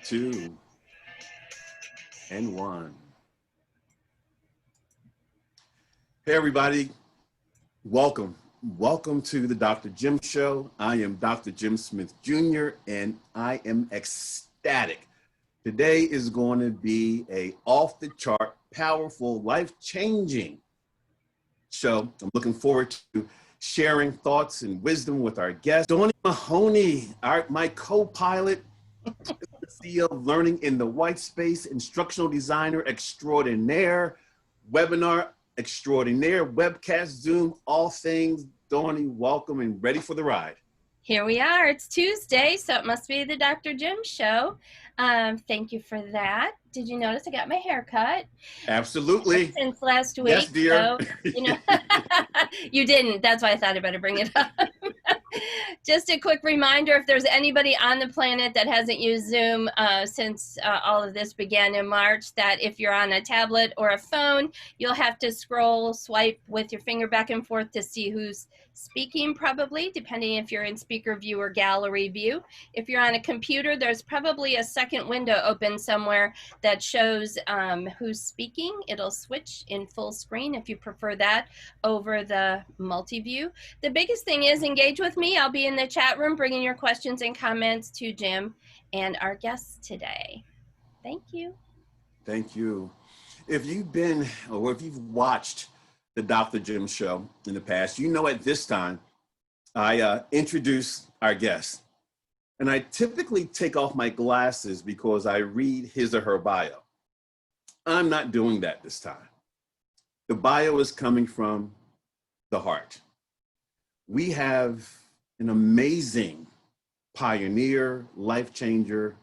2, and 1. Hey, everybody. Welcome. Welcome to the Dr. Jim Show. I am Dr. Jim Smith Jr., and I am ecstatic. Today is going to be a off-the-chart, powerful, life-changing show. I'm looking forward to sharing thoughts and wisdom with our guest, Donnie Mahoney, my co-pilot, CEO of Learning in the White Space, instructional designer extraordinaire, webinar extraordinaire, webcast, Zoom, all things. Donnie, welcome and ready for the ride. Here we are. It's Tuesday, so it must be the Dr. Jim Show. Thank you for that. Did you notice I got my hair cut? Absolutely. Since last week. Yes, dear. So, you didn't. That's why I thought I better bring it up. Just a quick reminder, if there's anybody on the planet that hasn't used Zoom since all of this began in March, that if you're on a tablet or a phone, you'll have to swipe with your finger back and forth to see who's speaking, probably, depending if you're in speaker view or gallery view. If you're on a computer, there's probably a second window open somewhere that shows who's speaking. It'll switch in full screen if you prefer that over the multi-view. The biggest thing is engage with me. I'll be in the chat room bringing your questions and comments to Jim and our guests today. Thank you. Thank you. If you've been, or if you've watched the Dr. Jim Show in the past, you know at this time, I introduce our guest. And I typically take off my glasses because I read his or her bio. I'm not doing that this time. The bio is coming from the heart. We have an amazing pioneer, life changer,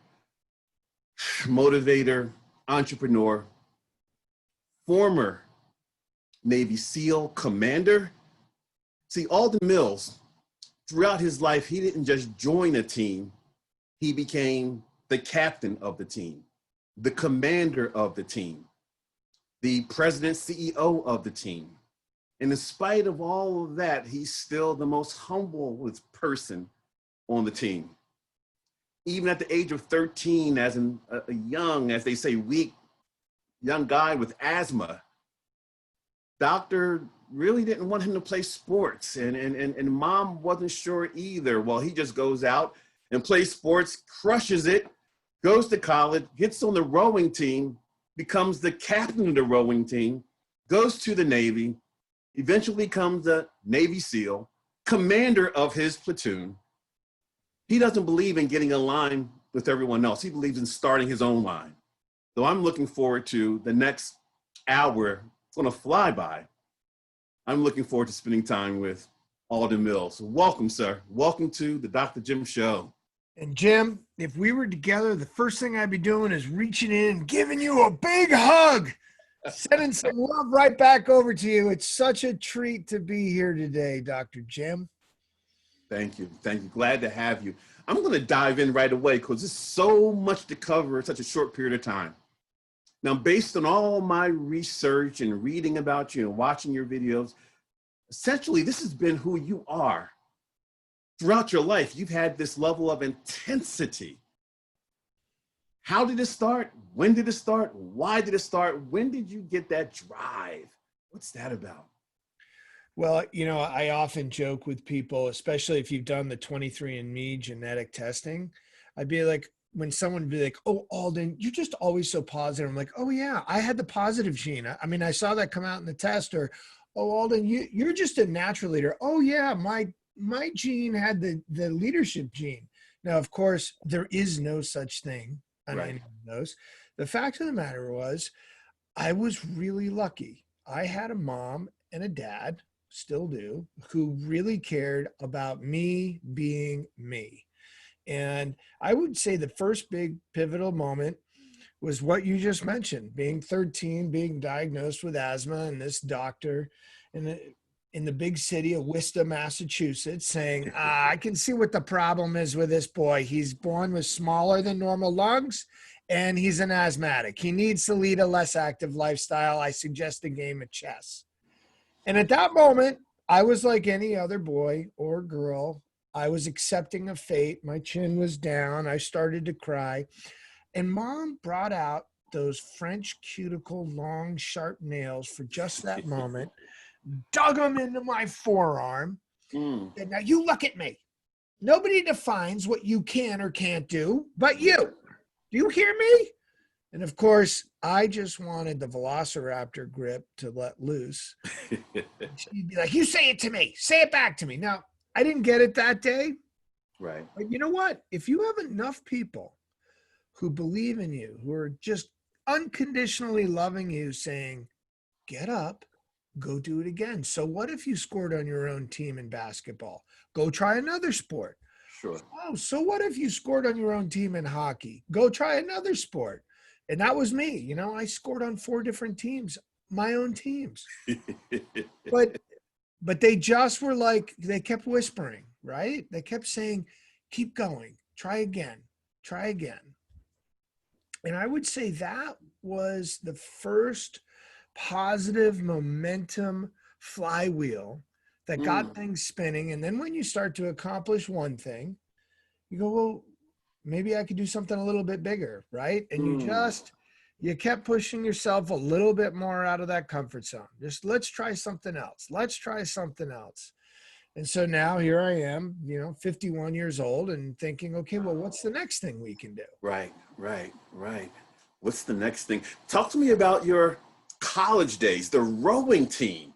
motivator, entrepreneur, former Navy SEAL commander. See, Alden Mills, throughout his life, he didn't just join a team, he became the captain of the team, the commander of the team, the president, CEO of the team. And in spite of all of that, he's still the most humble person on the team. Even at the age of 13, as a young, as they say, weak young guy with asthma, doctor really didn't want him to play sports, and mom wasn't sure either. Well, he just goes out and plays sports, crushes it, goes to college, gets on the rowing team, becomes the captain of the rowing team, goes to the Navy, eventually becomes a Navy SEAL, commander of his platoon. He doesn't believe in getting in line with everyone else. He believes in starting his own line. So I'm looking forward to the next hour. It's going to fly by. I'm looking forward to spending time with Alden Mills. Welcome, sir. Welcome to the Dr. Jim Show. And Jim, if we were together, the first thing I'd be doing is reaching in and giving you a big hug, sending some love right back over to you. It's such a treat to be here today, Dr. Jim. Thank you. Thank you. Glad to have you. I'm going to dive in right away because there's so much to cover in such a short period of time. Now, based on all my research and reading about you and watching your videos, essentially, this has been who you are. Throughout your life, you've had this level of intensity. How did it start? When did it start? Why did it start? When did you get that drive? What's that about? Well, you know, I often joke with people, especially if you've done the 23andMe genetic testing, I'd be like, when someone would be like, oh, Alden, you're just always so positive. I'm like, oh yeah, I had the positive gene. I mean, I saw that come out in the test. Or, oh, Alden, you're just a natural leader. Oh yeah, my gene had the leadership gene. Now, of course, there is no such thing on any of those. The fact of the matter was, I was really lucky. I had a mom and a dad, still do, who really cared about me being me. And I would say the first big pivotal moment was what you just mentioned, being 13, being diagnosed with asthma, and this doctor in the big city of Worcester, Massachusetts, saying, I can see what the problem is with this boy. He's born with smaller than normal lungs, and he's an asthmatic. He needs to lead a less active lifestyle. I suggest a game of chess. And at that moment, I was like any other boy or girl. I was accepting of fate. My chin was down. I started to cry. And Mom brought out those French cuticle long, sharp nails for just that moment, dug them into my forearm. Mm. And now you look at me. Nobody defines what you can or can't do but you. Do you hear me? And of course, I just wanted the Velociraptor grip to let loose. She'd be like, you say it to me. Say it back to me. Now, I didn't get it that day. Right. But you know what? If you have enough people who believe in you, who are just unconditionally loving you, saying, get up, go do it again. So what if you scored on your own team in basketball? Go try another sport. Sure. Oh, so what if you scored on your own team in hockey? Go try another sport. And that was me. You know, I scored on 4 different teams, my own teams. But they just were like, they kept whispering, right? They kept saying, keep going, try again, try again. And I would say that was the first positive momentum flywheel that got things spinning. And then when you start to accomplish one thing, you go, well, maybe I could do something a little bit bigger, right? And you kept pushing yourself a little bit more out of that comfort zone. Just let's try something else. Let's try something else. And so now here I am, 51 years old and thinking, okay, well, what's the next thing we can do? Right. What's the next thing? Talk to me about your college days, the rowing team.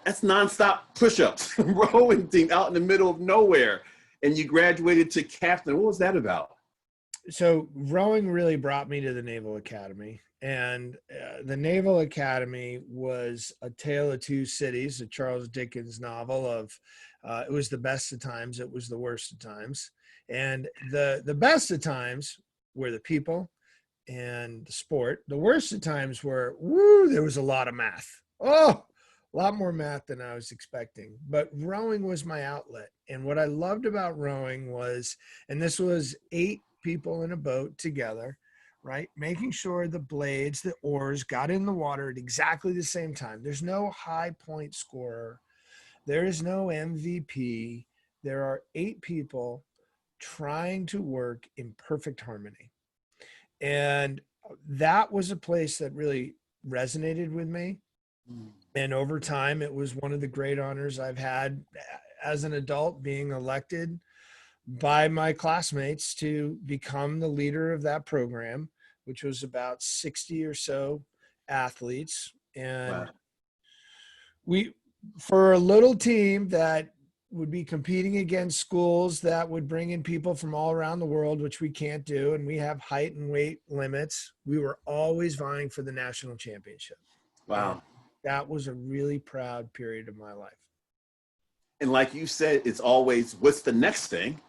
That's nonstop push-ups, rowing team out in the middle of nowhere. And you graduated to captain. What was that about? So rowing really brought me to the Naval Academy. And the Naval Academy was a tale of two cities, a Charles Dickens novel of it was the best of times, it was the worst of times. And the best of times were the people and the sport. The worst of times were, there was a lot of math. Oh, a lot more math than I was expecting. But rowing was my outlet. And what I loved about rowing was, and this was 8 people in a boat together, right? Making sure the blades, the oars got in the water at exactly the same time. There's no high point scorer. There is no MVP. There are 8 people trying to work in perfect harmony. And that was a place that really resonated with me. And over time, it was one of the great honors I've had as an adult, being elected by my classmates to become the leader of that program, which was about 60 or so athletes. And we, for a little team that would be competing against schools that would bring in people from all around the world, which we can't do, and we have height and weight limits, we were always vying for the national championship. Wow. And that was a really proud period of my life. And like you said, it's always, what's the next thing?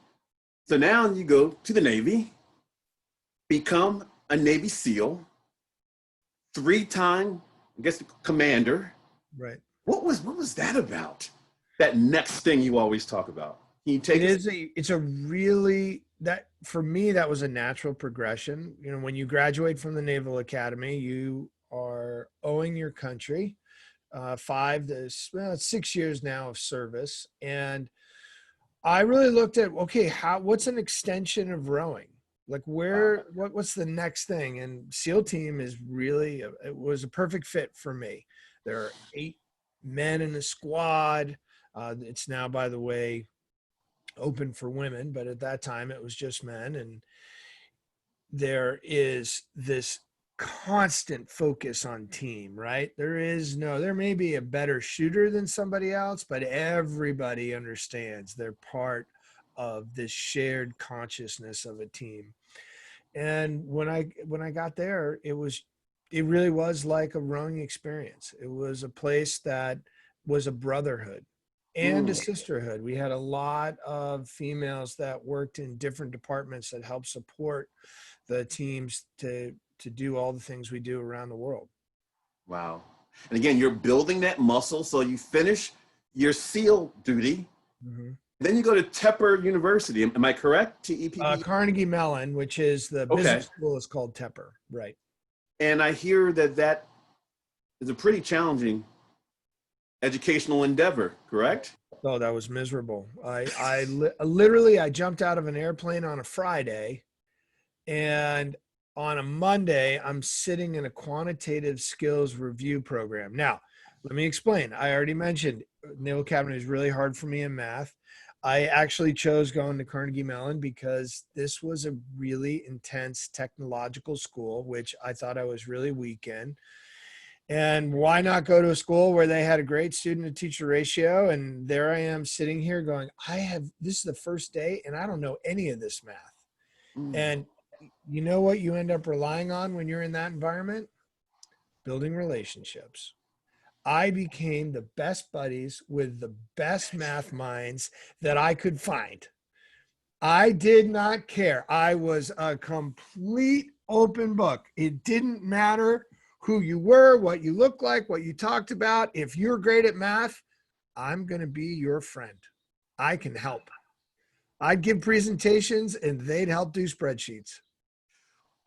So now you go to the Navy, become a Navy SEAL, 3-time, I guess, commander. Right. What was that about? That next thing you always talk about. Can you take it's a really, that for me, that was a natural progression. When you graduate from the Naval Academy, you are owing your country 6 years now of service. And I really looked at, okay, what's an extension of rowing? Like what's the next thing? And SEAL team is really, it was a perfect fit for me. There are 8 men in the squad. It's now, by the way, open for women, but at that time it was just men. And there is this constant focus on team, right? There may be a better shooter than somebody else, but everybody understands they're part of this shared consciousness of a team. And when I got there, it really was like a rowing experience. It was a place that was a brotherhood and a sisterhood. We had a lot of females that worked in different departments that helped support the teams to do all the things we do around the world. Wow. And again, you're building that muscle. So you finish your SEAL duty. Mm-hmm. Then you go to Tepper University. Am I correct? TEPP? Carnegie Mellon, which is the business school, is called Tepper. Right. And I hear that is a pretty challenging educational endeavor, correct? Oh, that was miserable. I literally jumped out of an airplane on a Friday And on a Monday, I'm sitting in a quantitative skills review program. Now, let me explain. I already mentioned Naval Academy is really hard for me in math. I actually chose going to Carnegie Mellon because this was a really intense technological school, which I thought I was really weak in. And why not go to a school where they had a great student to teacher ratio? And there I am sitting here going, this is the first day and I don't know any of this math. And you know what you end up relying on when you're in that environment? Building relationships. I became the best buddies with the best math minds that I could find. I did not care. I was a complete open book. It didn't matter who you were, what you looked like, what you talked about. If you're great at math, I'm going to be your friend. I can help. I'd give presentations and they'd help do spreadsheets.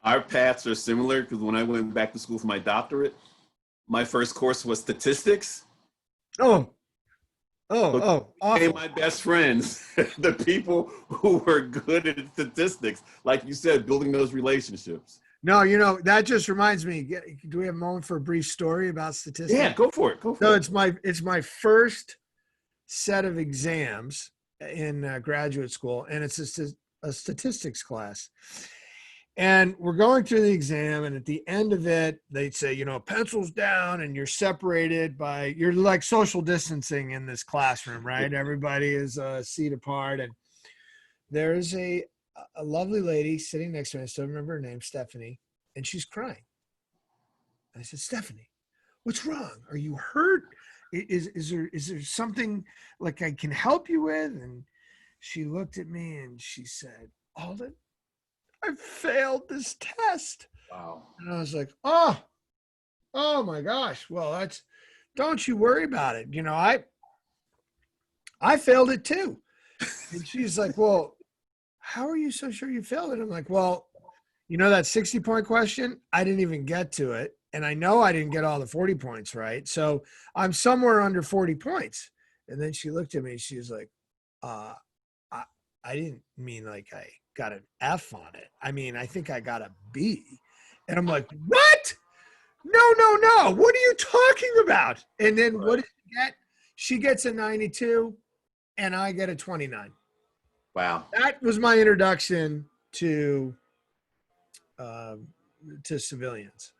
Our paths are similar because when I went back to school for my doctorate, my first course was statistics. Awful. And my best friends, the people who were good at statistics, like you said, building those relationships. No, that just reminds me. Do we have a moment for a brief story about statistics? Yeah, go for it. So it's my first set of exams in graduate school, and it's a statistics class. And we're going through the exam, and at the end of it, they'd say, pencils down, and you're separated you're like social distancing in this classroom, right? Everybody is a seat apart, and there's a lovely lady sitting next to me. I still remember her name, Stephanie, and she's crying. I said, Stephanie, what's wrong? Are you hurt? Is there something like I can help you with? And she looked at me and she said, Alden, I failed this test. Wow. And I was like, oh my gosh. Well, don't you worry about it. I failed it too. And she's like, well, how are you so sure you failed it? I'm like, well, that 60-point question, I didn't even get to it. And I know I didn't get all the 40 points right. So I'm somewhere under 40 points. And then she looked at me and she was like, I didn't mean like I got an F on it. I mean, I think I got a B. And I'm like, what? No. What are you talking about? And then what did she get? She gets a 92 and I get a 29. Wow. That was my introduction to civilians.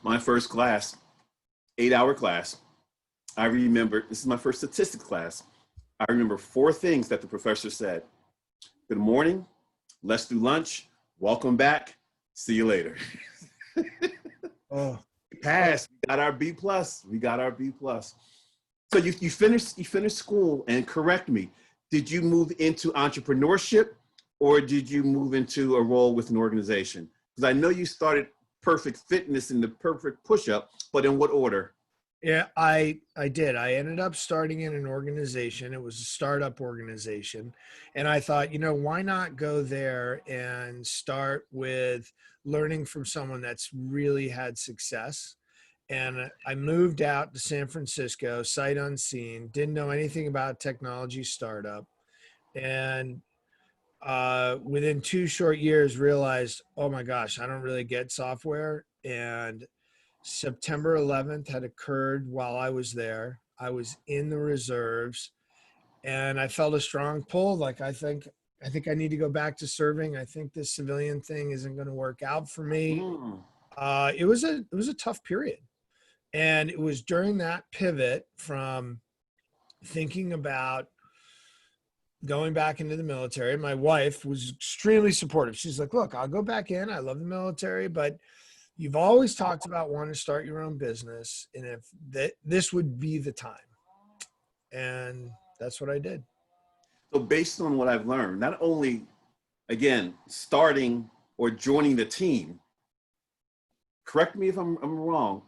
My first class, 8-hour class. I remember, this is my first statistics class. I remember 4 things that the professor said. Good morning, let's do lunch, welcome back, see you later. Pass, we got our B+. So you finished school, and correct me, did you move into entrepreneurship or did you move into a role with an organization? Because I know you started Perfect Fitness in the Perfect Push-Up, but in what order? Yeah, I did. I ended up starting in an organization. It was a startup organization. And I thought, why not go there and start with learning from someone that's really had success. And I moved out to San Francisco, sight unseen, didn't know anything about technology startup. And within 2 short years realized, oh my gosh, I don't really get software. And September 11th had occurred while I was there. I was in the reserves and I felt a strong pull. Like, I think I need to go back to serving. I think this civilian thing isn't going to work out for me. It was a tough period. And it was during that pivot from thinking about going back into the military. My wife was extremely supportive. She's like, look, I'll go back in. I love the military, but you've always talked about wanting to start your own business. And if this would be the time. And that's what I did. So based on what I've learned, not only, again, starting or joining the team, correct me if I'm wrong,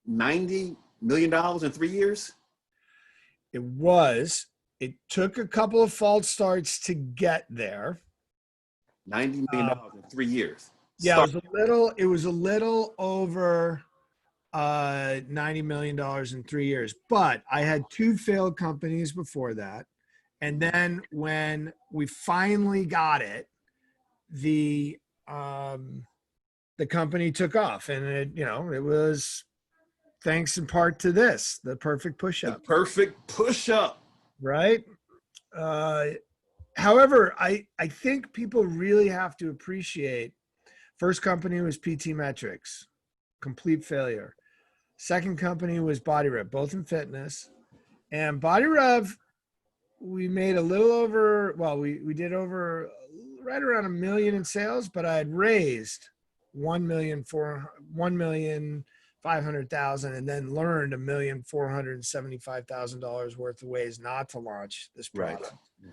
$90 million in 3 years? It took a couple of false starts to get there. $90 million in 3 years. Yeah, it was a little over $90 million in 3 years, but I had 2 failed companies before that. And then when we finally got it, the company took off, and it was thanks in part to this, the perfect The push-up, perfect push-up. right? However, I think people really have to appreciate, first company was PT Metrics, complete failure. Second company was Body Rev, both in fitness. And Body Rev, we made a little over, well, we did over right around $1 million in sales, but I had raised $1,500,000 and then learned $1,475,000 worth of ways not to launch this product. Right.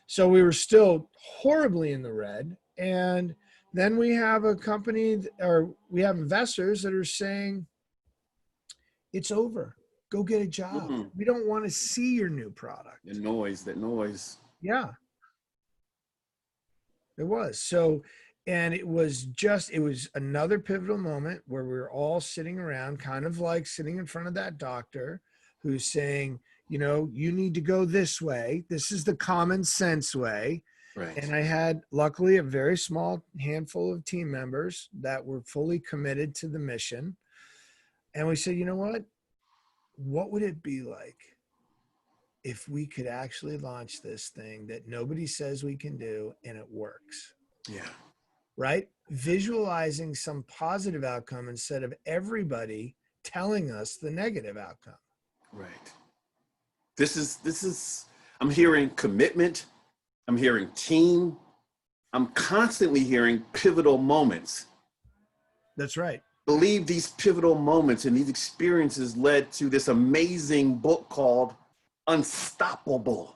So we were still horribly in the red. And then we have a company, or we have investors that are saying, it's over. Go get a job. Mm-hmm. We don't want to see your new product. That noise. Yeah. It was. So, and it was another pivotal moment where we were all sitting around, kind of like sitting in front of that doctor who's saying, you need to go this way. This is the common sense way. Right. And I had, luckily, a very small handful of team members that were fully committed to the mission. And we said, you know what would it be like if we could actually launch this thing that nobody says we can do and it works? Yeah. Right? Visualizing some positive outcome instead of everybody telling us the negative outcome. Right. This is, I'm hearing commitment. I'm hearing team. I'm constantly hearing pivotal moments. That's right. Believe these pivotal moments and these experiences led to this amazing book called Unstoppable.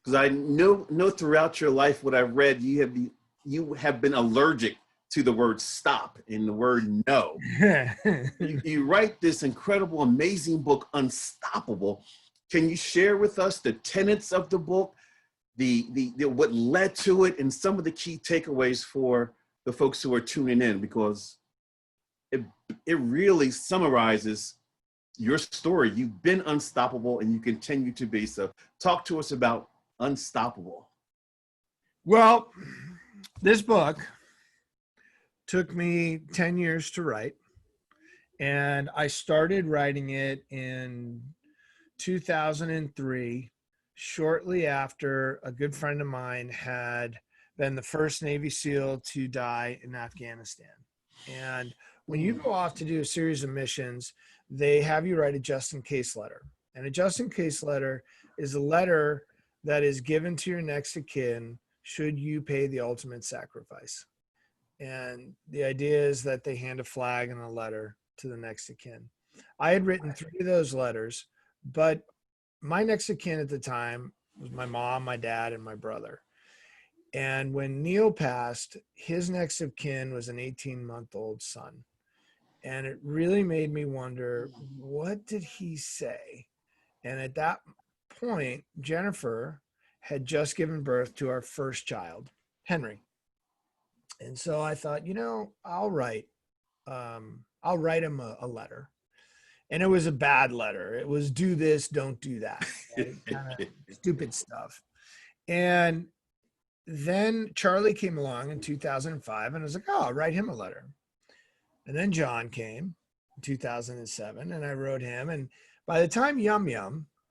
Because I know throughout your life, what I've read, you have been allergic to the word stop and the word no. You write this incredible, amazing book, Unstoppable. Can you share with us the tenets of the book, the what led to it, and some of the key takeaways for the folks who are tuning in? Because it really summarizes your story. You've been unstoppable and you continue to be. So talk to us about Unstoppable. Well, this book took me 10 years to write, and I started writing it in 2003, shortly after a good friend of mine had been the first Navy SEAL to die in Afghanistan. And when you go off to do a series of missions, they have you write a just in case letter. And a just in case letter is a letter that is given to your next of kin should you pay the ultimate sacrifice. And the idea is that they hand a flag and a letter to the next of kin. I had written 3 of those letters, but my next of kin at the time was my mom, my dad, and my brother. And when Neil passed, his next of kin was an 18-month-old son. And it really made me wonder, what did he say? And at that point, Jennifer had just given birth to our first child, Henry. And so I thought, I'll write him a letter. And it was a bad letter. It was do this, don't do that. Right? Kind of stupid stuff. And then Charlie came along in 2005, and I was like, I'll write him a letter. And then John came in 2007, and I wrote him. And by the time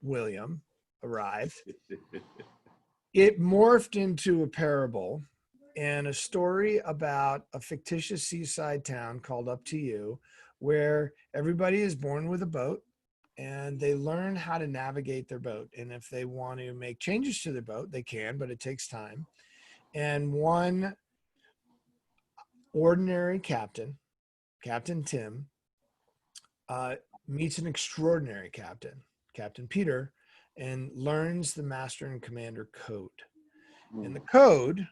William arrived, it morphed into a parable and a story about a fictitious seaside town called Up to You, where everybody is born with a boat and they learn how to navigate their boat. And if they want to make changes to their boat, they can, but it takes time. And one ordinary captain, Captain Tim, meets an extraordinary captain, Captain Peter, and learns the master and commander code. And the code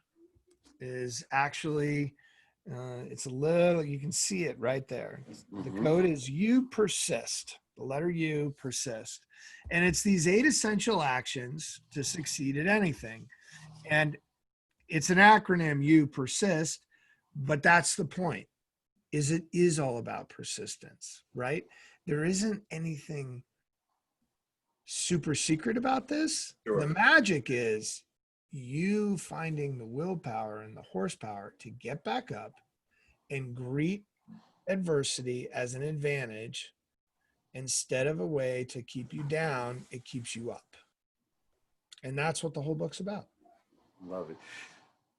is actually, it's a little, you can see it right there. The code is you persist, the letter U, persist. And it's these 8 essential actions to succeed at anything. And it's an acronym, you persist, but that's the point, is it is all about persistence, right? There isn't anything super secret about this. Sure. The magic is you finding the willpower and the horsepower to get back up and greet adversity as an advantage instead of a way to keep you down. It keeps you up. And that's what the whole book's about. Love it.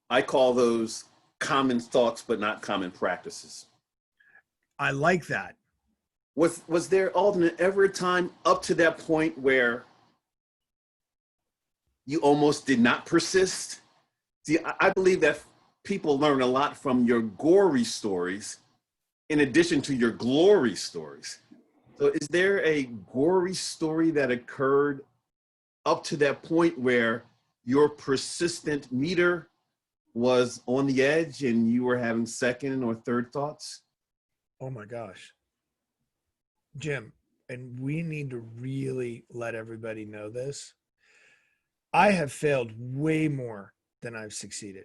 I call those common thoughts, but not common practices. I like that. Was there, Alden, ever a time up to that point where you almost did not persist? See, I believe that people learn a lot from your gory stories in addition to your glory stories. So is there a gory story that occurred up to that point where your persistent meter was on the edge and you were having second or third thoughts? Oh my gosh. Jim, and we need to really let everybody know this. I have failed way more than I've succeeded.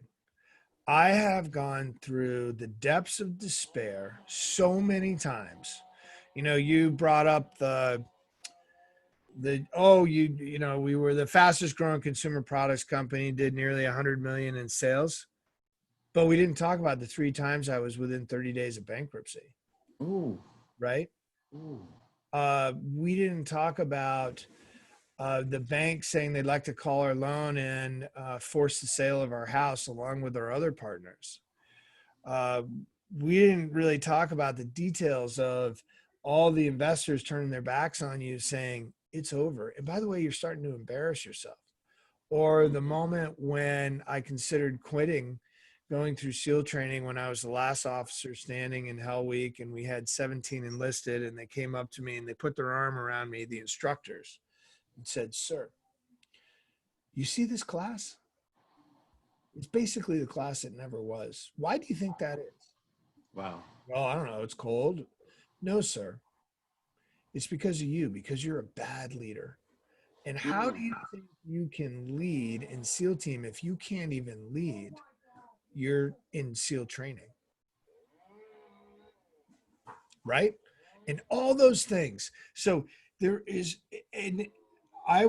I have gone through the depths of despair so many times. You know, you brought up we were the fastest growing consumer products company, did nearly 100 million in sales, but we didn't talk about the 3 times I was within 30 days of bankruptcy. Ooh. Right? Ooh. We didn't talk about the bank saying they'd like to call our loan and force the sale of our house along with our other partners. We didn't really talk about the details of all the investors turning their backs on you saying it's over. And by the way, you're starting to embarrass yourself. Or the moment when I considered quitting, going through SEAL training when I was the last officer standing in Hell Week, and we had 17 enlisted, and they came up to me and they put their arm around me, the instructors, and said, "Sir, you see this class? It's basically the class it never was. Why do you think that is?" Wow. "Well, I don't know. It's cold." "No, sir. It's because of you, because you're a bad leader. And how do you think you can lead in SEAL team if you can't even lead? You're in SEAL training." Right? And all those things. So there is, and I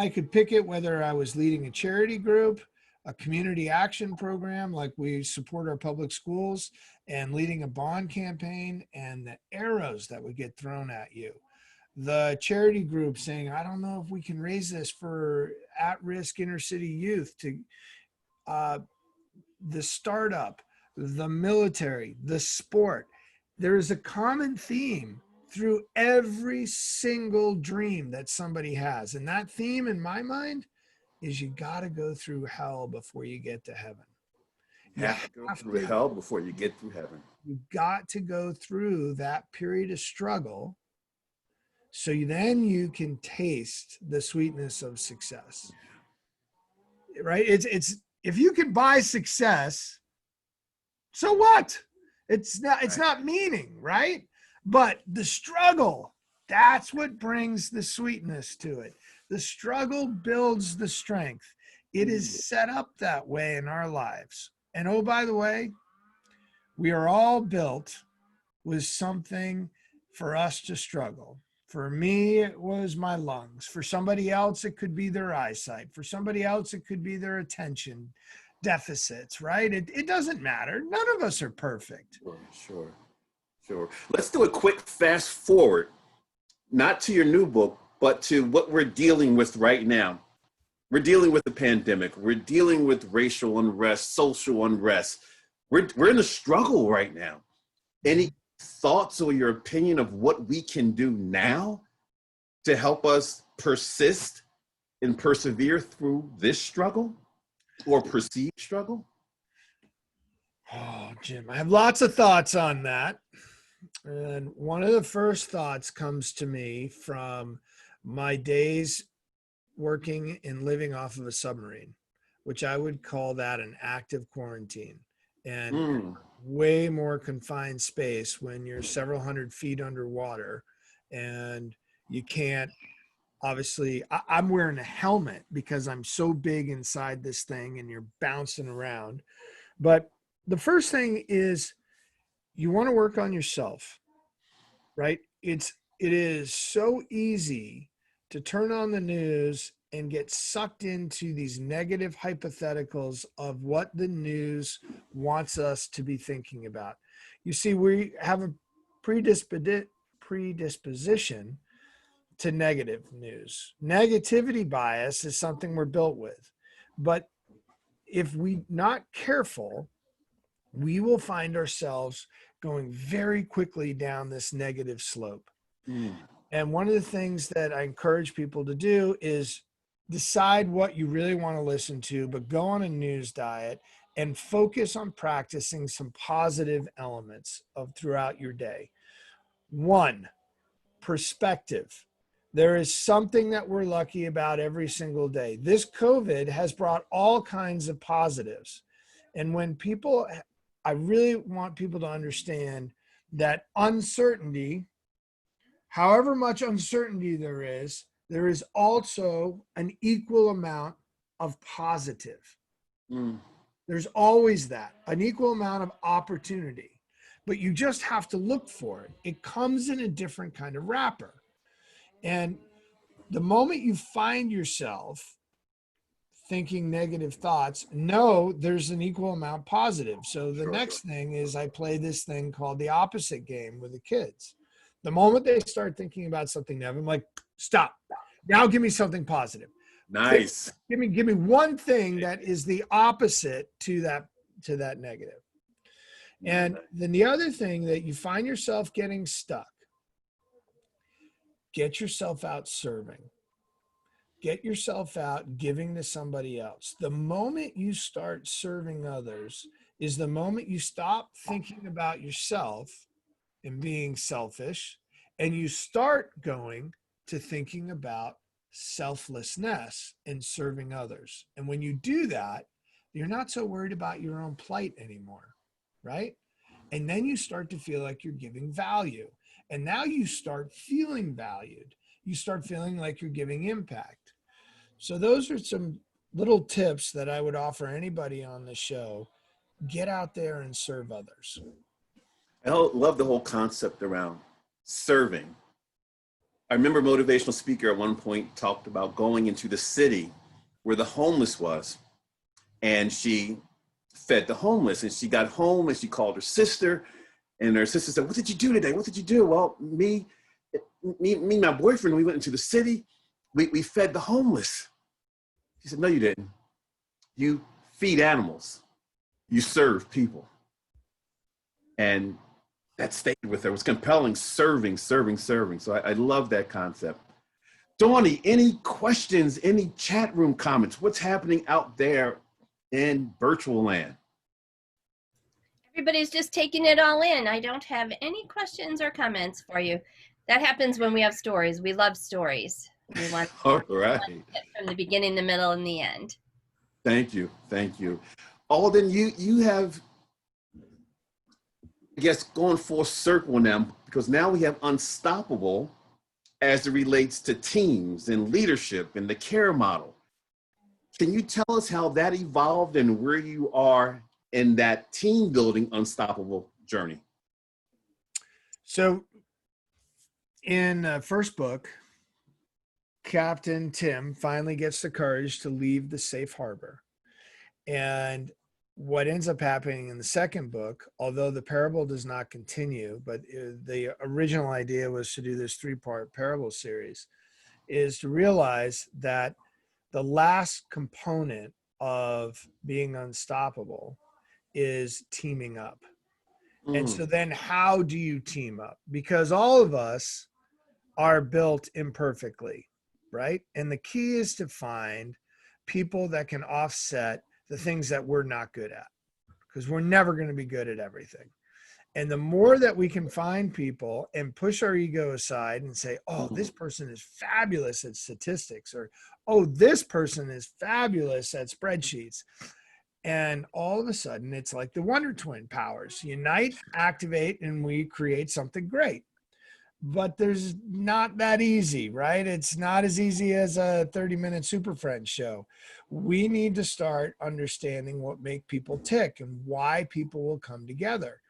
could pick it whether I was leading a charity group, a community action program, like we support our public schools, and leading a bond campaign, and the arrows that would get thrown at you. The charity group saying, "I don't know if we can raise this for at-risk inner city youth," to the startup, the military, the sport. There is a common theme through every single dream that somebody has. And that theme in my mind is you got to go through hell before you get to heaven. You have to go through hell before you get through heaven. You got to go through that period of struggle so then you can taste the sweetness of success. Right? It's if you can buy success, so what? It's not meaning, right? But the struggle, that's what brings the sweetness to it. The struggle builds the strength. It is set up that way in our lives. And oh, by the way, we are all built with something for us to struggle. For me, it was my lungs. For somebody else, it could be their eyesight. For somebody else, it could be their attention deficits, right? It doesn't matter. None of us are perfect. Sure. Let's do a quick fast forward, not to your new book, but to what we're dealing with right now. We're dealing with the pandemic. We're dealing with racial unrest, social unrest. We're in a struggle right now. Any thoughts or your opinion of what we can do now to help us persist and persevere through this struggle or perceived struggle? Oh, Jim, I have lots of thoughts on that. And one of the first thoughts comes to me from my days working and living off of a submarine, which I would call that an active quarantine, and way more confined space when you're several hundred feet underwater and you can't, obviously, I'm wearing a helmet because I'm so big inside this thing and you're bouncing around. But the first thing is you want to work on yourself, right? It is so easy to turn on the news and get sucked into these negative hypotheticals of what the news wants us to be thinking about. You see, we have a predisposition to negative news. Negativity bias is something we're built with. But if we're not careful, we will find ourselves going very quickly down this negative slope. Mm. And one of the things that I encourage people to do is decide what you really want to listen to, but go on a news diet and focus on practicing some positive elements of throughout your day. One, perspective. There is something that we're lucky about every single day. This COVID has brought all kinds of positives. And when people, I really want people to understand that uncertainty, however much uncertainty there is also an equal amount of positive. Mm. There's always that, an equal amount of opportunity, but you just have to look for it. It comes in a different kind of wrapper. And the moment you find yourself thinking negative thoughts, know there's an equal amount positive. So the next thing is I play this thing called the opposite game with the kids. The moment they start thinking about something negative, I'm like, stop. Now give me something positive. Nice. Give me one thing that is the opposite to that negative. And then the other thing that you find yourself getting stuck, get yourself out serving. Get yourself out giving to somebody else. The moment you start serving others is the moment you stop thinking about yourself and being selfish, and you start going to thinking about selflessness and serving others. And when you do that, you're not so worried about your own plight anymore, right? And then you start to feel like you're giving value. And now you start feeling valued. You start feeling like you're giving impact. So those are some little tips that I would offer anybody on the show. Get out there and serve others. I love the whole concept around serving. I remember a motivational speaker at one point talked about going into the city where the homeless was, and she fed the homeless, and she got home and she called her sister, and her sister said, "What did you do today? What did you do?" "Well, me and my boyfriend, we went into the city, we fed the homeless." She said, "No, you didn't. You feed animals. You serve people." And that stayed with her. It was compelling, serving. So I love that concept. Dawnie, any questions, any chat room comments? What's happening out there in virtual land? Everybody's just taking it all in. I don't have any questions or comments for you. That happens when we have stories. We love stories. We want All right. from the beginning, the middle, and the end. Thank you. Alden, you have, I guess, going full circle now, because now we have Unstoppable as it relates to teams and leadership and the care model. Can you tell us how that evolved and where you are in that team building Unstoppable journey? So in the first book, Captain Tim finally gets the courage to leave the safe harbor. And what ends up happening in the second book, although the parable does not continue, but the original idea was to do this 3-part parable series, is to realize that the last component of being unstoppable is teaming up. And so then how do you team up? Because all of us are built imperfectly, right? And the key is to find people that can offset the things that we're not good at, because we're never going to be good at everything. And the more that we can find people and push our ego aside and say, oh, this person is fabulous at statistics, or, oh, this person is fabulous at spreadsheets. And all of a sudden, it's like the Wonder Twin powers unite, activate, and we create something great. But there's not that easy, right? It's not as easy as a 30-minute Super Friends show. We need to start understanding what make people tick and why people will come together.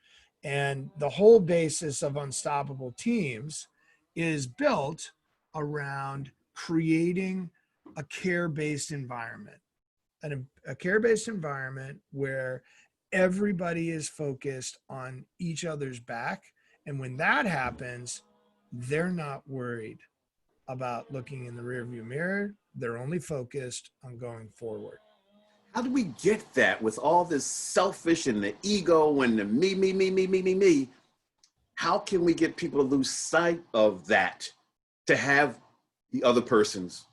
And the whole basis of Unstoppable Teams is built around creating a care-based environment, a care-based environment where everybody is focused on each other's back. And when that happens, they're not worried about looking in the rearview mirror. They're only focused on going forward. How do we get that with all this selfish and the ego and the me? How can we get people to lose sight of that, to have the other person's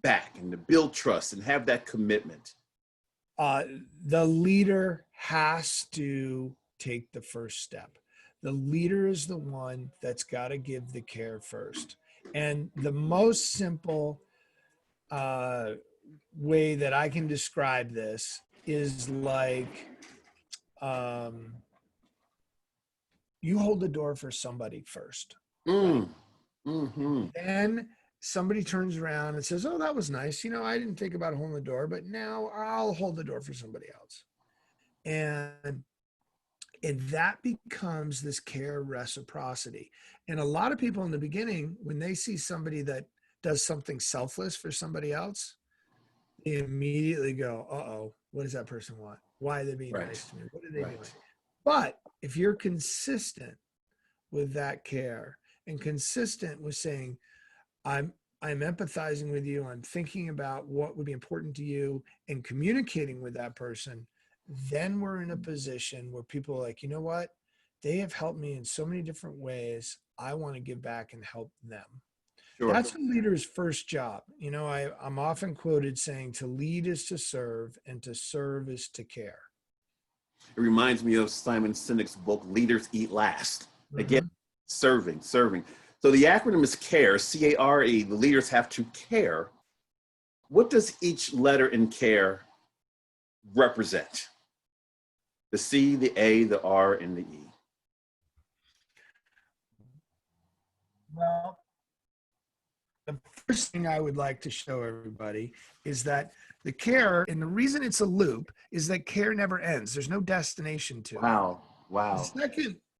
back and to build trust and have that commitment? The leader has to take the first step. The leader is the one that's got to give the care first. And the most simple way that I can describe this is like, you hold the door for somebody first. Right? Then somebody turns around and says, oh, that was nice. You know, I didn't think about holding the door, but now I'll hold the door for somebody else. And that becomes this care reciprocity. And a lot of people in the beginning, when they see somebody that does something selfless for somebody else, they immediately go, uh-oh, what does that person want? Why are they being nice to me? What are they doing? But if you're consistent with that care and consistent with saying, I'm empathizing with you, I'm thinking about what would be important to you and communicating with that person, then we're in a position where people are like, you know what? They have helped me in so many different ways. I want to give back and help them. Sure. That's a leader's first job. You know, I'm often quoted saying to lead is to serve and to serve is to care. It reminds me of Simon Sinek's book, Leaders Eat Last. Again, serving. So the acronym is CARE, C-A-R-E. The leaders have to care. What does each letter in CARE represent? The C, the A, the R, and the E. Well, the first thing I would like to show everybody is that the care, and the reason it's a loop, is that care never ends. There's no destination to it. Wow.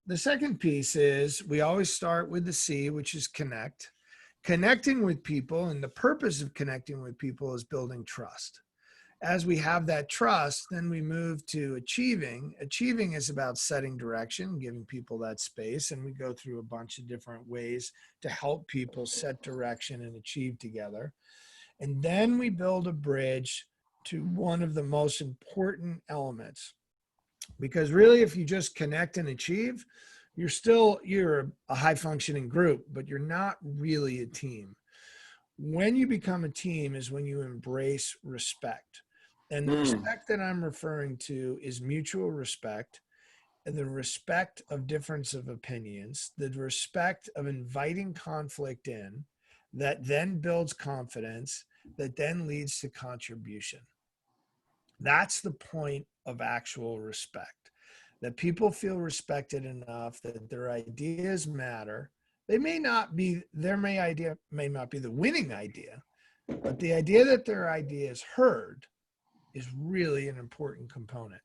The second piece is we always start with the C, which is connect. Connecting with people, and the purpose of connecting with people is building trust. As we have that trust, then we move to achieving. Achieving is about setting direction, giving people that space, and we go through a bunch of different ways to help people set direction and achieve together. And then we build a bridge to one of the most important elements. Because really, if you just connect and achieve, you're a high functioning group, but you're not really a team. When you become a team is when you embrace respect. And the respect that I'm referring to is mutual respect, and the respect of difference of opinions, the respect of inviting conflict in, that then builds confidence, that then leads to contribution. That's the point of actual respect, that people feel respected enough that their ideas matter. They may not be, idea may not be the winning idea, but the idea that their idea is heard is really an important component.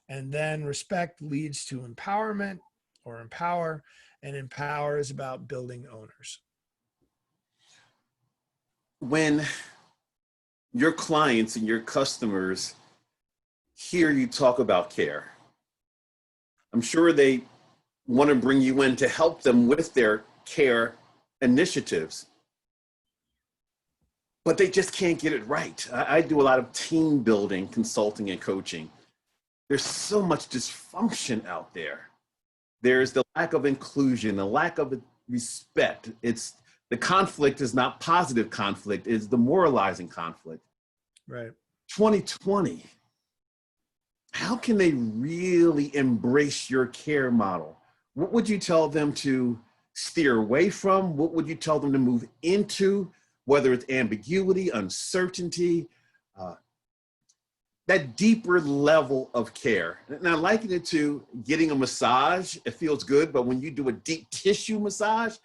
And then respect leads to empowerment or empower, and empower is about building owners. When your clients and your customers hear you talk about care, I'm sure they want to bring you in to help them with their care initiatives, but they just can't get it right. I do a lot of team building, consulting, and coaching. There's so much dysfunction out there. There's the lack of inclusion, the lack of respect. The conflict is not positive conflict, it's demoralizing conflict. Right. 2020, how can they really embrace your care model? What would you tell them to steer away from? What would you tell them to move into? Whether it's ambiguity, uncertainty, that deeper level of care. And I liken it to getting a massage. It feels good, but when you do a deep tissue massage,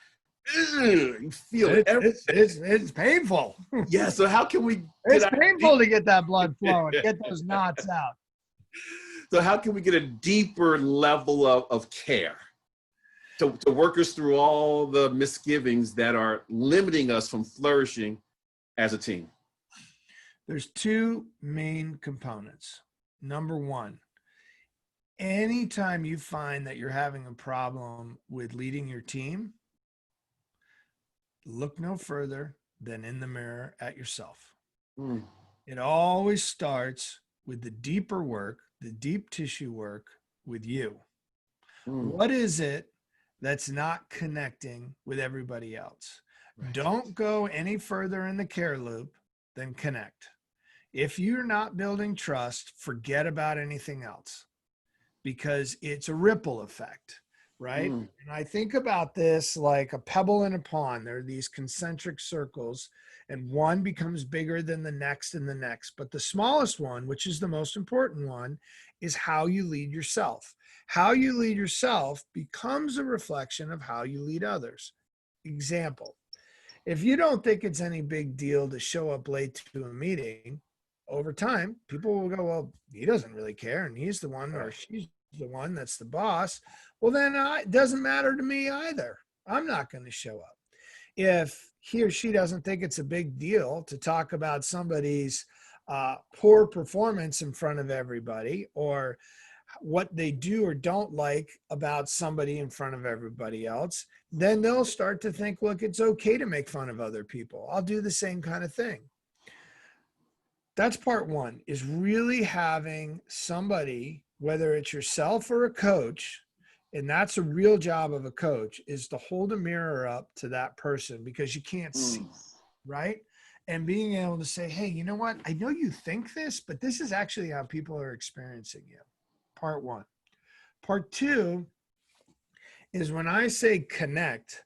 you feel it's painful. Yeah, so how can we It's painful to get that blood flowing, get those knots out. So how can we get a deeper level of care to work us through all the misgivings that are limiting us from flourishing as a team? There's two main components. Number one, anytime you find that you're having a problem with leading your team, look no further than in the mirror at yourself. Mm. It always starts with the deeper work, the deep tissue work with you. Mm. What is it that's not connecting with everybody else? Right. Don't go any further in the care loop than connect. If you're not building trust, forget about anything else, because it's a ripple effect, right? Mm. And I think about this like a pebble in a pond. There are these concentric circles, and one becomes bigger than the next and the next. But the smallest one, which is the most important one, is how you lead yourself. How you lead yourself becomes a reflection of how you lead others. Example, if you don't think it's any big deal to show up late to a meeting, over time, people will go, well, he doesn't really care, and he's the one, or she's the one that's the boss. Well, then it doesn't matter to me either. I'm not going to show up. If he or she doesn't think it's a big deal to talk about somebody's poor performance in front of everybody, or what they do or don't like about somebody in front of everybody else, then they'll start to think, look, it's okay to make fun of other people. I'll do the same kind of thing. That's part one, is really having somebody, whether it's yourself or a coach, and that's a real job of a coach, is to hold a mirror up to that person, because you can't see, right? And being able to say, hey, you know what? I know you think this, but this is actually how people are experiencing you. Part one. Part two is, when I say connect,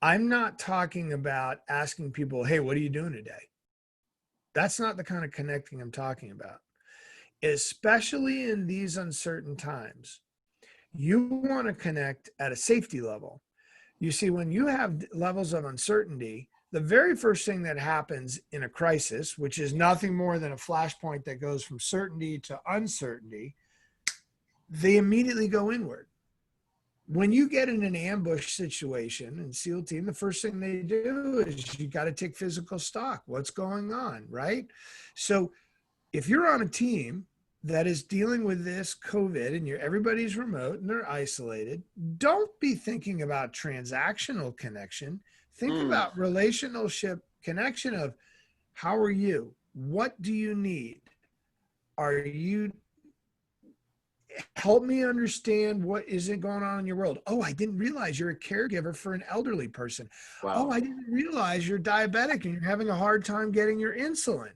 I'm not talking about asking people, hey, what are you doing today? That's not the kind of connecting I'm talking about. Especially in these uncertain times, you want to connect at a safety level. You see, when you have levels of uncertainty, the very first thing that happens in a crisis, which is nothing more than a flashpoint that goes from certainty to uncertainty, they immediately go inward. When you get in an ambush situation in SEAL team, the first thing they do is you got to take physical stock. What's going on, right? So if you're on a team that is dealing with this COVID and everybody's remote and they're isolated, don't be thinking about transactional connection. Think about relationship connection of, how are you? What do you need? Are you, help me understand what isn't going on in your world. Oh, I didn't realize you're a caregiver for an elderly person. Wow. Oh, I didn't realize you're diabetic and you're having a hard time getting your insulin.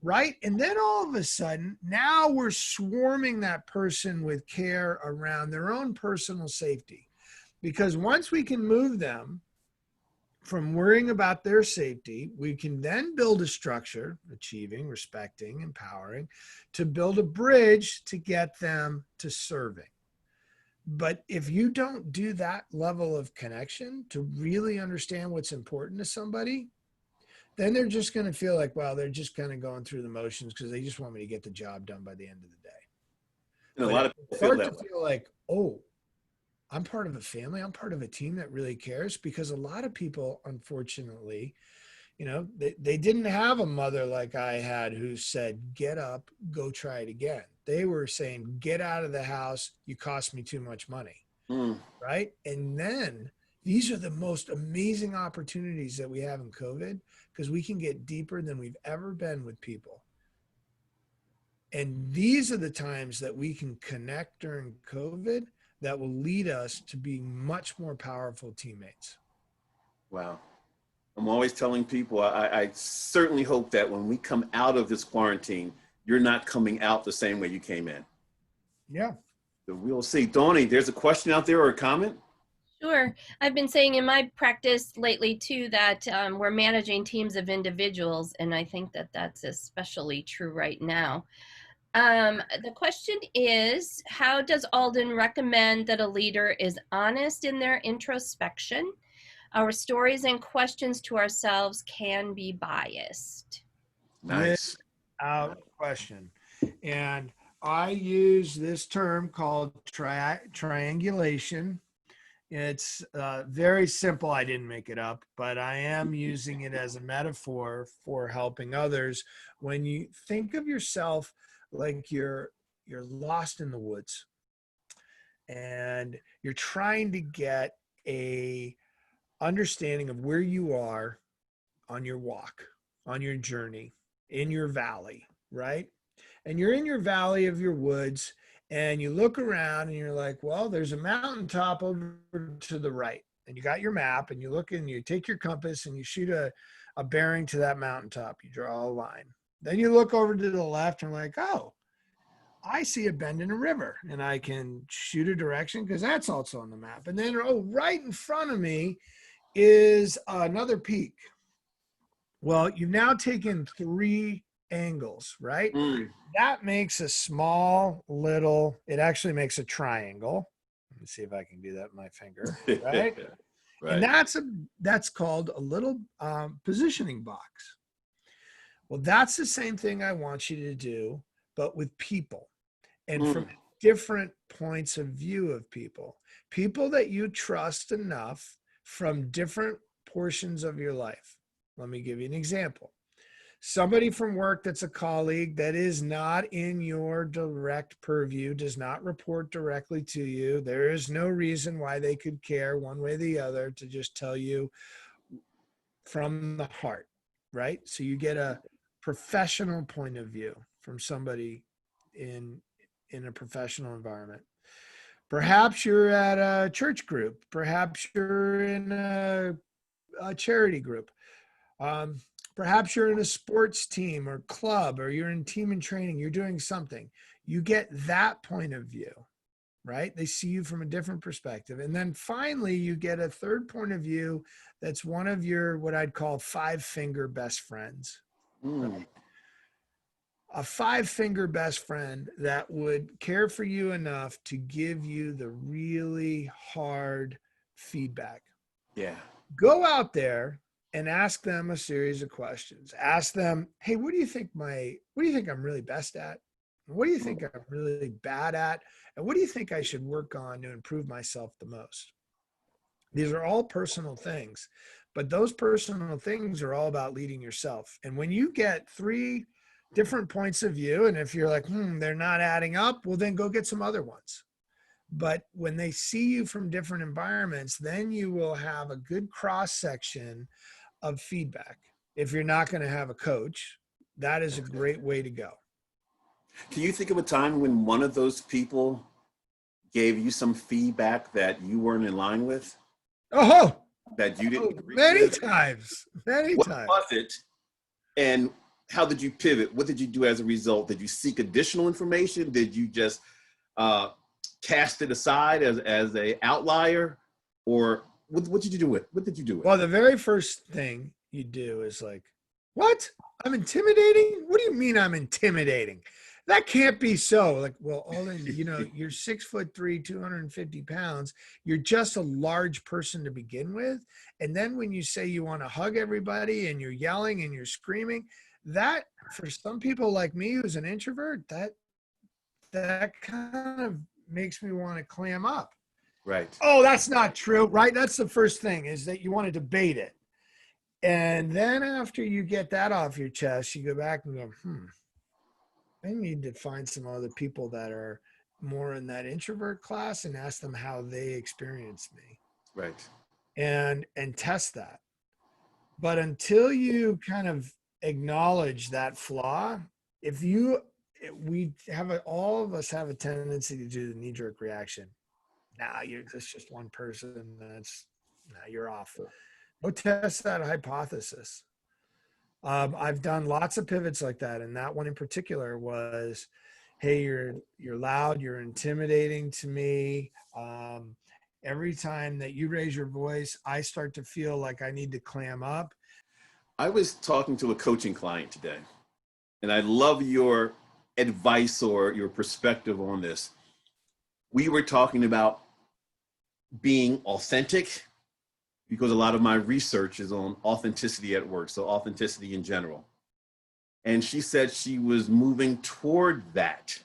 Right? And then all of a sudden, now we're swarming that person with care around their own personal safety. Because once we can move them from worrying about their safety, we can then build a structure, achieving, respecting, empowering, to build a bridge to get them to serving. But if you don't do that level of connection to really understand what's important to somebody, then they're just going to feel like, well, they're just kind of going through the motions because they just want me to get the job done by the end of the day. And a lot of people start to feel like, oh, I'm part of a family. I'm part of a team that really cares, because a lot of people, unfortunately, they didn't have a mother like I had who said, get up, go try it again. They were saying, get out of the house. You cost me too much money. Right. And then these are the most amazing opportunities that we have in COVID, because we can get deeper than we've ever been with people. And these are the times that we can connect during COVID that will lead us to being much more powerful teammates. Wow. I'm always telling people, I certainly hope that when we come out of this quarantine, you're not coming out the same way you came in. Yeah. So we'll see. Donnie, there's a question out there or a comment? Sure. I've been saying in my practice lately too that we're managing teams of individuals, and I think that that's especially true right now. The question is, how does Alden recommend that a leader is honest in their introspection? Our stories and questions to ourselves can be biased. Nice. Without question. And I use this term called triangulation. It's very simple. I didn't make it up, but I am using it as a metaphor for helping others. When you think of yourself like you're lost in the woods and you're trying to get a understanding of where you are on your walk, on your journey, in your valley, right? And you're in your valley of your woods and you look around and you're like, well, there's a mountaintop over to the right. And you got your map and you look and you take your compass and you shoot a bearing to that mountaintop. You draw a line. Then you look over to the left and like, oh, I see a bend in a river and I can shoot a direction because that's also on the map. And then, oh, right in front of me is another peak. Well, you've now taken 3 angles, right? That makes a small little, it actually makes a triangle. Let me see if I can do that with my finger, right? Right. And that's called a little positioning box. Well, that's the same thing I want you to do, but with people and from different points of view of people that you trust enough from different portions of your life. Let me give you an example. Somebody from work that's a colleague that is not in your direct purview, does not report directly to you. There is no reason why they could care one way or the other to just tell you from the heart, right? So you get a professional point of view from somebody in a professional environment. Perhaps you're at a church group. Perhaps you're in a charity group. Perhaps you're in a sports team or club, or you're in team and training, you're doing something. You get that point of view, right? They see you from a different perspective. And then finally, you get a third point of view that's one of your, what I'd call 5-finger best friends. Right? A 5-finger best friend that would care for you enough to give you the really hard feedback. Yeah. Go out there and ask them a series of questions. Ask them, hey, what do you think I'm really best at? What do you think I'm really bad at? And what do you think I should work on to improve myself the most? These are all personal things, but those personal things are all about leading yourself. And when you get 3 different points of view, and if you're like, they're not adding up, well, then go get some other ones. But when they see you from different environments, then you will have a good cross section of feedback. If you're not going to have a coach, that is a great way to go. Can you think of a time when one of those people gave you some feedback that you weren't in line with? Oh, that you didn't agree many with? times. What was it? And how did you pivot? What did you do as a result? Did you seek additional information? Did you just cast it aside as a outlier? Or what did you do with it? What did you do with it? Well, the very first thing you do is like, what? I'm intimidating? What do you mean I'm intimidating? That can't be so. Like, well, Alden, you're 6'3", 250 pounds. You're just a large person to begin with. And then when you say you want to hug everybody and you're yelling and you're screaming, that for some people like me, who's an introvert, that kind of makes me want to clam up. Right. Oh, that's not true, right? That's the first thing, is that you want to debate it. And then after you get that off your chest, you go back and go, I need to find some other people that are more in that introvert class and ask them how they experience me. Right. And test that. But until you kind of acknowledge that flaw, all of us have a tendency to do the knee-jerk reaction. That's just one person. You're off. Go test that hypothesis. I've done lots of pivots like that, and that one in particular was, hey, you're loud, you're intimidating to me. Every time that you raise your voice, I start to feel like I need to clam up. I was talking to a coaching client today, and I love your advice or your perspective on this. We were talking about being authentic, because a lot of my research is on authenticity at work, so authenticity in general. And she said she was moving toward that.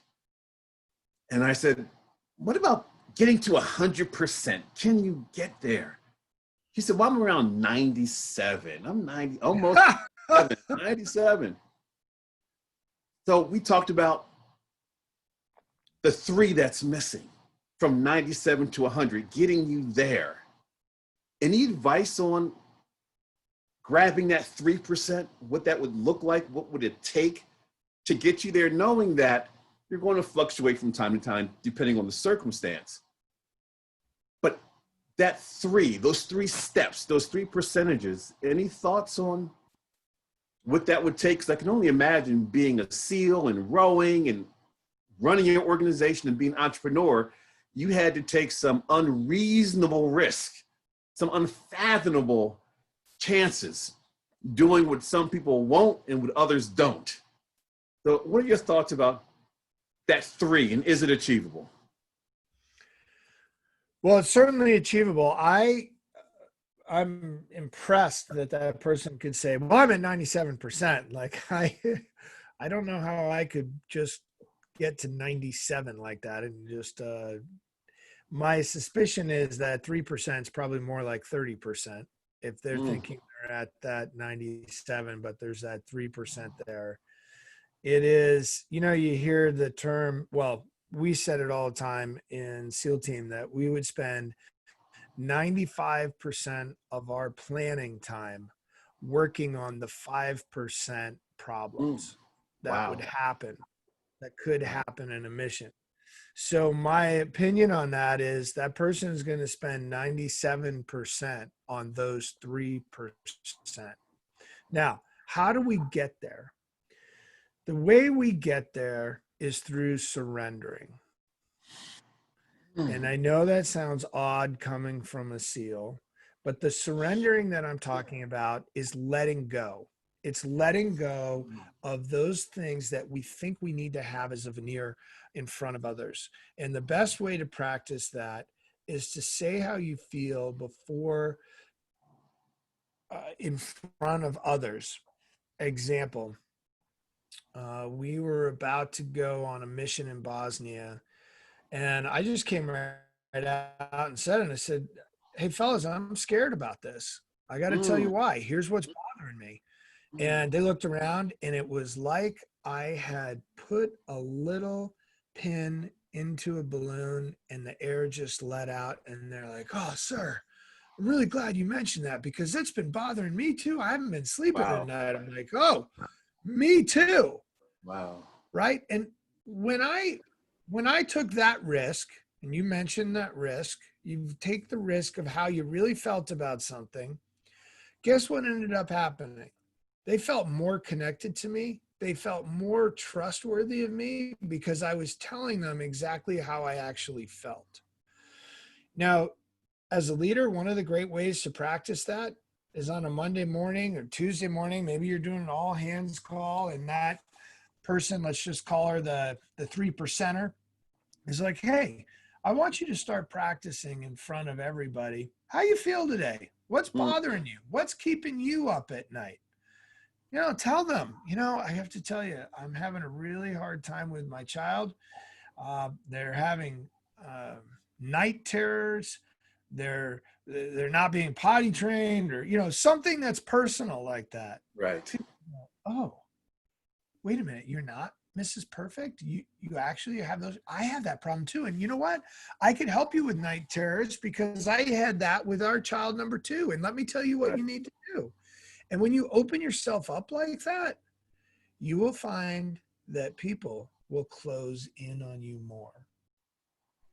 And I said, what about getting to 100%. Can you get there? He said, well, I'm around 97. I'm 90, almost 97. So we talked about the 3 that's missing from 97 to 100, getting you there. Any advice on grabbing that 3%, what that would look like? What would it take to get you there, knowing that you're going to fluctuate from time to time, depending on the circumstance? But that 3, those 3 steps, those 3 percentages, any thoughts on what that would take? Because I can only imagine being a SEAL and rowing and running your organization and being an entrepreneur, you had to take some unreasonable risk, some unfathomable chances, doing what some people won't and what others don't. So what are your thoughts about that 3, and is it achievable? Well, it's certainly achievable. I'm impressed that that person could say, well, I'm at 97%. Like I don't know how I could just get to 97 like that. And just, my suspicion is that 3% is probably more like 30%. If they're thinking they're at that 97, but there's that 3% there. It is, you hear the term, well, we said it all the time in SEAL team that we would spend 95% of our planning time working on the 5% problems that would happen, that could happen in a mission. So my opinion on that is that person is going to spend 97% on those 3%. Now, how do we get there? The way we get there is through surrendering. And I know that sounds odd coming from a SEAL, but the surrendering that I'm talking about is letting go. It's letting go of those things that we think we need to have as a veneer in front of others. And the best way to practice that is to say how you feel before, in front of others. Example, we were about to go on a mission in Bosnia, and I just came right out and said it. I said, hey, fellas, I'm scared about this. I got to tell you why. Here's what's bothering me. And they looked around, and it was like I had put a little pin into a balloon and the air just let out. And they're like, oh, sir, I'm really glad you mentioned that because it's been bothering me too. I haven't been sleeping at night. I'm like, oh, me too. Wow. Right. And when I took that risk, and you mentioned that risk, you take the risk of how you really felt about something. Guess what ended up happening? They felt more connected to me. They felt more trustworthy of me because I was telling them exactly how I actually felt. Now, as a leader, one of the great ways to practice that is on a Monday morning or Tuesday morning. Maybe you're doing an all hands call, and that person, let's just call her the 3%er, is like, hey, I want you to start practicing in front of everybody. How you feel today? What's bothering you? What's keeping you up at night? Tell them, I have to tell you, I'm having a really hard time with my child. They're having night terrors. They're not being potty trained, or, something that's personal like that. Right. Oh, wait a minute. You're not Mrs. Perfect. You actually have those. I have that problem too. And you know what? I could help you with night terrors because I had that with our child number 2. And let me tell you what you need to do. And when you open yourself up like that, you will find that people will close in on you more.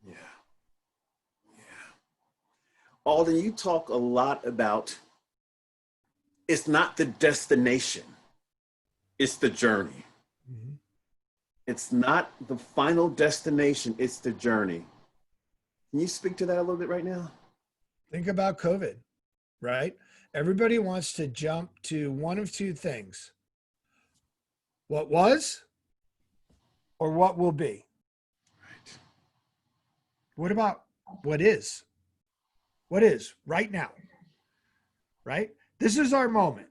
Yeah. Alden, you talk a lot about it's not the destination, it's the journey. Mm-hmm. It's not the final destination, it's the journey. Can you speak to that a little bit right now? Think about COVID, right? Everybody wants to jump to one of 2 things: what was or what will be. Right. What about what is? What is right now, right? This is our moment,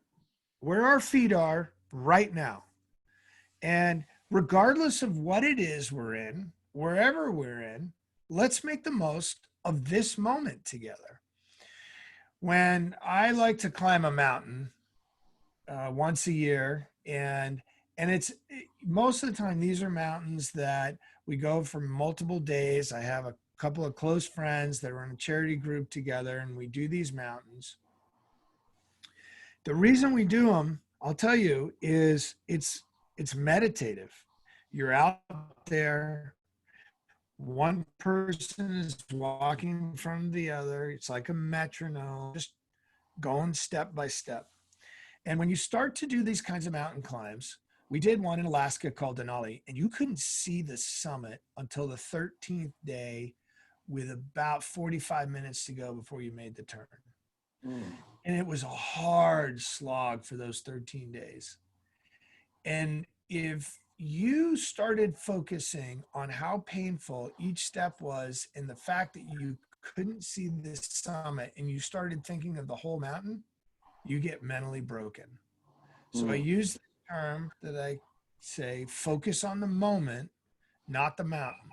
where our feet are right now. And regardless of what it is we're in, wherever we're in, let's make the most of this moment together. When I like to climb a mountain once a year, and it's most of the time these are mountains that we go for multiple days. I have a couple of close friends that are in a charity group together, and we do these mountains. The reason we do them, I'll tell you, is it's meditative. You're out there, one person is walking from the other. It's like a metronome, just going step by step. And when you start to do these kinds of mountain climbs, we did one in Alaska called Denali, and you couldn't see the summit until the 13th day with about 45 minutes to go before you made the turn. And it was a hard slog for those 13 days. And if you started focusing on how painful each step was and the fact that you couldn't see the summit and you started thinking of the whole mountain, you get mentally broken. So I use the term that I say, focus on the moment, not the mountain.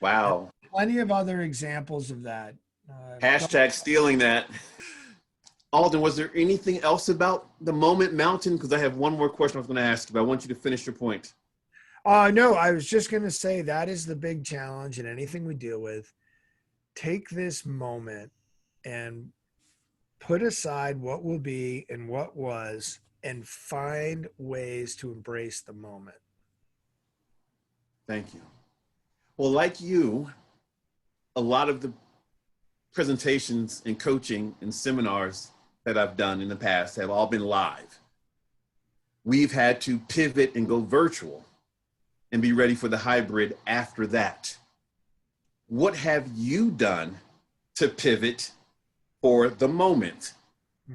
Wow. Plenty of other examples of that. Hashtag stealing that. Alden, was there anything else about the moment mountain? Because I have one more question I was going to ask you, but I want you to finish your point. No, I was just going to say that is the big challenge in anything we deal with. Take this moment and put aside what will be and what was and find ways to embrace the moment. Thank you. Well, like you, a lot of the presentations and coaching and seminars that I've done in the past have all been live. We've had to pivot and go virtual and be ready for the hybrid after that. What have you done to pivot for the moment?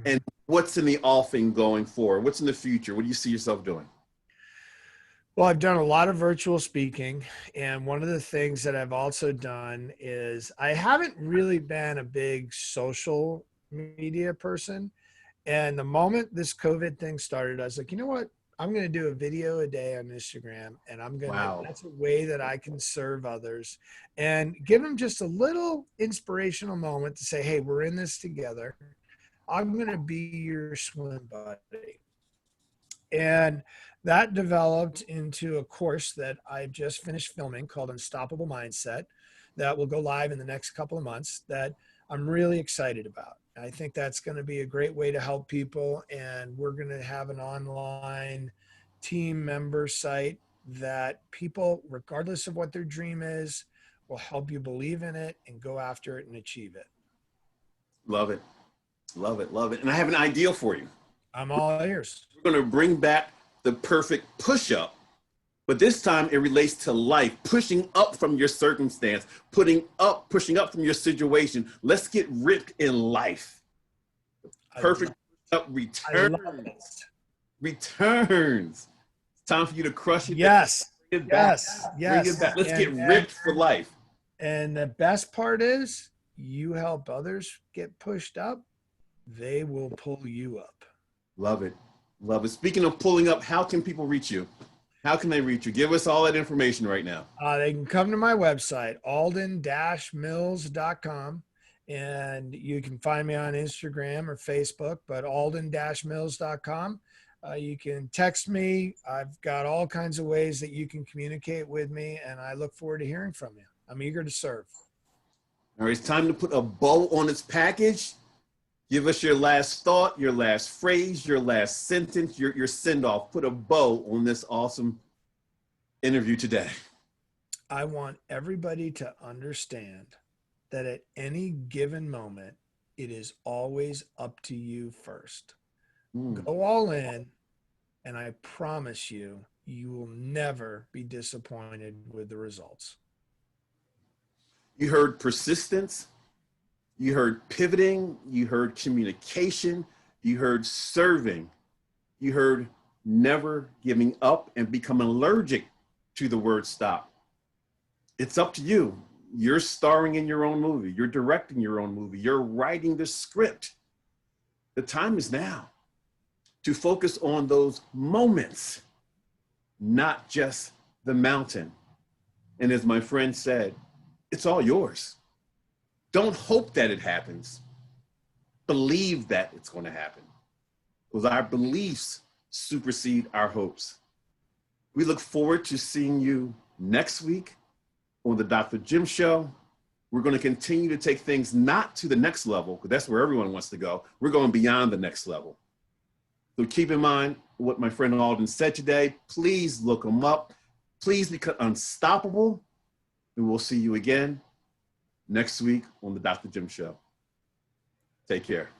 And what's in the offing going forward? What's in the future? What do you see yourself doing? Well, I've done a lot of virtual speaking. And one of the things that I've also done is I haven't really been a big social media person. And the moment this COVID thing started, I was like, you know what? I'm going to do a video a day on Instagram, and I'm going to, that's a way that I can serve others and give them just a little inspirational moment to say, hey, we're in this together. I'm going to be your swim buddy. And that developed into a course that I just finished filming called Unstoppable Mindset that will go live in the next couple of months that I'm really excited about. I think that's going to be a great way to help people. And we're going to have an online team member site that people, regardless of what their dream is, will help you believe in it and go after it and achieve it. Love it. Love it. Love it. And I have an idea for you. I'm all ears. We're going to bring back the perfect push-up, but this time it relates to life, pushing up from your circumstance, pushing up from your situation. Let's get ripped in life. Perfect push-up returns. Returns. It's time for you to crush it. Yes. Bring it back. Yes. Bring it back. Let's get ripped for life. And the best part is you help others get pushed up, they will pull you up. Love it. Love it. Speaking of pulling up, how can people reach you? How can they reach you? Give us all that information right now. They can come to my website, alden-mills.com, and you can find me on Instagram or Facebook, but alden-mills.com. You can text me. I've got all kinds of ways that you can communicate with me, and I look forward to hearing from you. I'm eager to serve. All right, it's time to put a bow on this package. Give us your last thought, your last phrase, your last sentence, your send-off. Put a bow on this awesome interview today. I want everybody to understand that at any given moment, it is always up to you first. Go all in, and I promise you, you will never be disappointed with the results. You heard persistence. You heard pivoting, you heard communication, you heard serving, you heard never giving up and becoming allergic to the word stop. It's up to you. You're starring in your own movie. You're directing your own movie. You're writing the script. The time is now to focus on those moments, not just the mountain. And as my friend said, it's all yours. Don't hope that it happens. Believe that it's going to happen. Because our beliefs supersede our hopes. We look forward to seeing you next week on the Dr. Jim Show. We're going to continue to take things not to the next level, because that's where everyone wants to go. We're going beyond the next level. So keep in mind what my friend Alden said today. Please look him up. Please become unstoppable. And we'll see you again next week on the Dr. Jim Show. Take care.